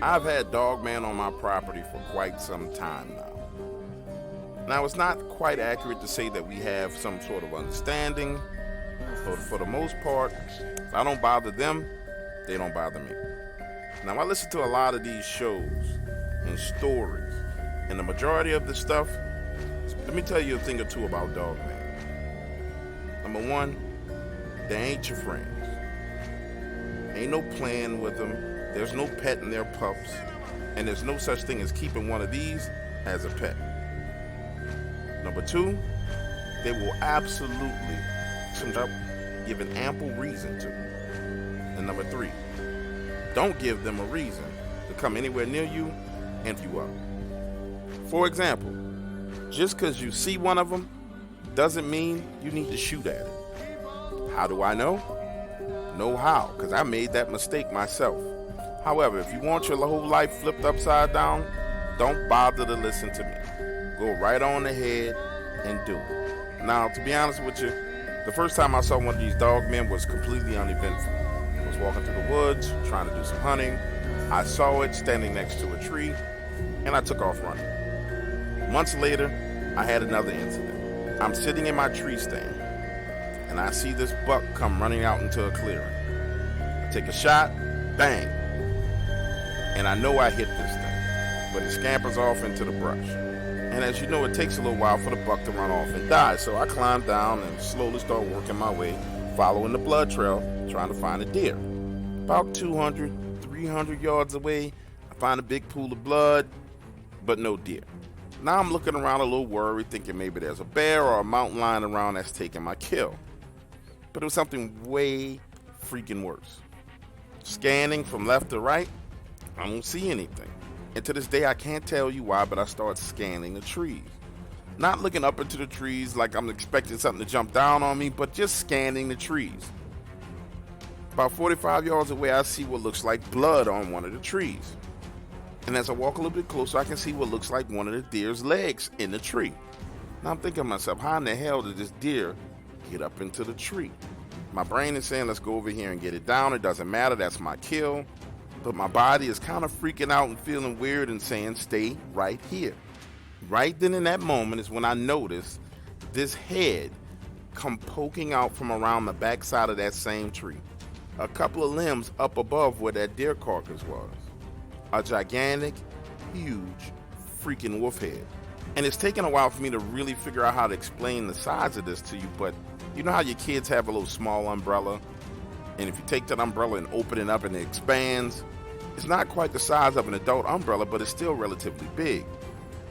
I've had Dogman on my property for quite some time now. Now, it's not quite accurate to say that we have some sort of understanding. For the most part, if I don't bother them, they don't bother me. Now, I listen to a lot of these shows and stories, and the majority of the stuff, let me tell you a thing or two about Dogman. Number one, they ain't your friends. Ain't no playing with them. There's no petting their pups. And there's no such thing as keeping one of these as a pet. Number two, they will absolutely up given ample reason to. And number three, don't give them a reason to come anywhere near you and you up. For example, just because you see one of them doesn't mean you need to shoot at it. How do I know? Know how, because I made that mistake myself. However, if you want your whole life flipped upside down, don't bother to listen to me. Go right on ahead and do it. Now, to be honest with you, the first time I saw one of these Dogmen was completely uneventful. I was walking through the woods, trying to do some hunting. I saw it standing next to a tree, and I took off running. Months later, I had another incident. I'm sitting in my tree stand, and I see this buck come running out into a clearing. I take a shot, bang, and I know I hit this thing, but it scampers off into the brush. And as you know, it takes a little while for the buck to run off and die, so I climb down and slowly start working my way, following the blood trail, trying to find a deer. About 200, 300 yards away, I find a big pool of blood, but no deer. Now I'm looking around a little worried, thinking maybe there's a bear or a mountain lion around that's taking my kill. But it was something way freaking worse. Scanning from left to right, I don't see anything. And to this day, I can't tell you why, but I start scanning the trees. Not looking up into the trees like I'm expecting something to jump down on me, but just scanning the trees. About 45 yards away, I see what looks like blood on one of the trees. And as I walk a little bit closer, I can see what looks like one of the deer's legs in the tree. Now I'm thinking to myself, how in the hell did this deer get up into the tree? My brain is saying, let's go over here and get it down. It doesn't matter, that's my kill. But my body is kind of freaking out and feeling weird and saying, stay right here. Right then in that moment is when I noticed this head come poking out from around the backside of that same tree. A couple of limbs up above where that deer carcass was. A gigantic, huge, freaking wolf head. And it's taken a while for me to really figure out how to explain the size of this to you, but you know how your kids have a little small umbrella? And if you take that umbrella and open it up and it expands, it's not quite the size of an adult umbrella, but it's still relatively big.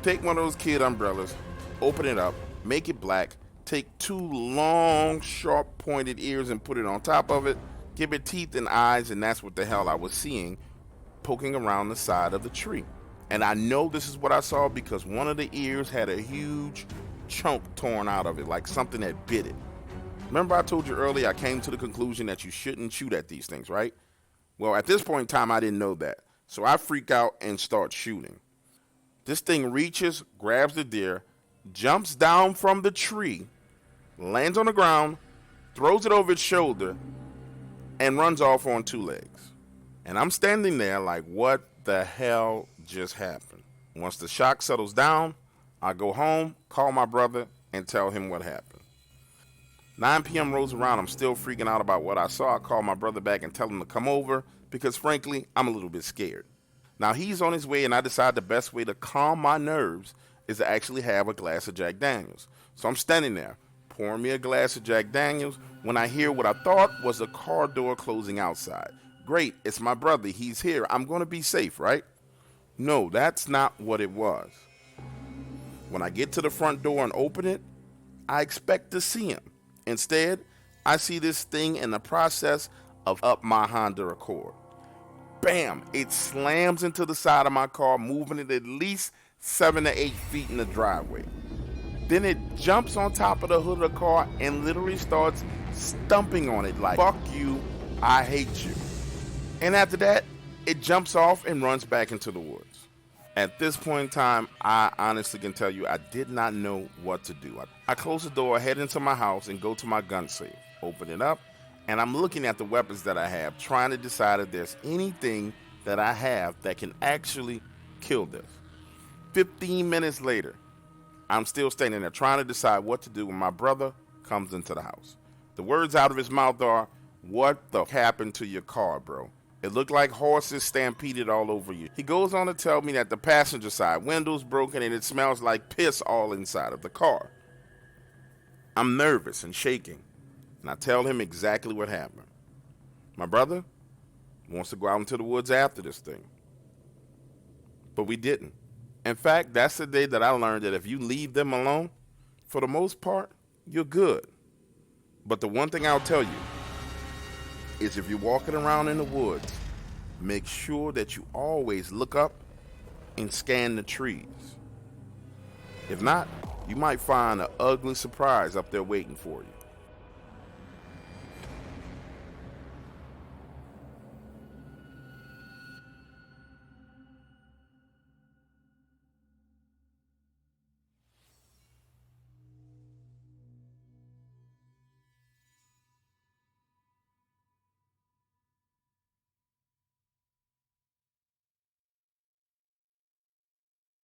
Take one of those kid umbrellas, open it up, make it black, take two long, sharp pointed ears and put it on top of it, give it teeth and eyes, and that's what the hell I was seeing poking around the side of the tree. And I know this is what I saw because one of the ears had a huge chunk torn out of it, like something had bit it. Remember I told you earlier I came to the conclusion that you shouldn't shoot at these things, right? Well, at this point in time, I didn't know that. So I freak out and start shooting. This thing reaches, grabs the deer, jumps down from the tree, lands on the ground, throws it over its shoulder, and runs off on two legs. And I'm standing there like, what the hell just happened? Once the shock settles down, I go home, call my brother, and tell him what happened. 9 p.m. rolls around, I'm still freaking out about what I saw. I call my brother back and tell him to come over because, frankly, I'm a little bit scared. Now, he's on his way, and I decide the best way to calm my nerves is to actually have a glass of Jack Daniels. So I'm standing there, pouring me a glass of Jack Daniels, when I hear what I thought was a car door closing outside. Great, it's my brother. He's here. I'm going to be safe, right? No, that's not what it was. When I get to the front door and open it, I expect to see him. Instead, I see this thing in the process of up my Honda Accord. Bam! It slams into the side of my car, moving it at least 7 to 8 feet in the driveway. Then it jumps on top of the hood of the car and literally starts stumping on it like, fuck you, I hate you. And after that, it jumps off and runs back into the woods. At this point in time, I honestly can tell you I did not know what to do. I close the door, head into my house, and go to my gun safe. Open it up, and I'm looking at the weapons that I have, trying to decide if there's anything that I have that can actually kill this. 15 minutes later, I'm still standing there trying to decide what to do when my brother comes into the house. The words out of his mouth are, "What the happened to your car, bro? It looked like horses stampeded all over you." He goes on to tell me that the passenger side window's broken and it smells like piss all inside of the car. I'm nervous and shaking, and I tell him exactly what happened. My brother wants to go out into the woods after this thing, but we didn't. In fact, that's the day that I learned that if you leave them alone, for the most part, you're good. But the one thing I'll tell you is if you're walking around in the woods, make sure that you always look up and scan the trees. If not, you might find an ugly surprise up there waiting for you.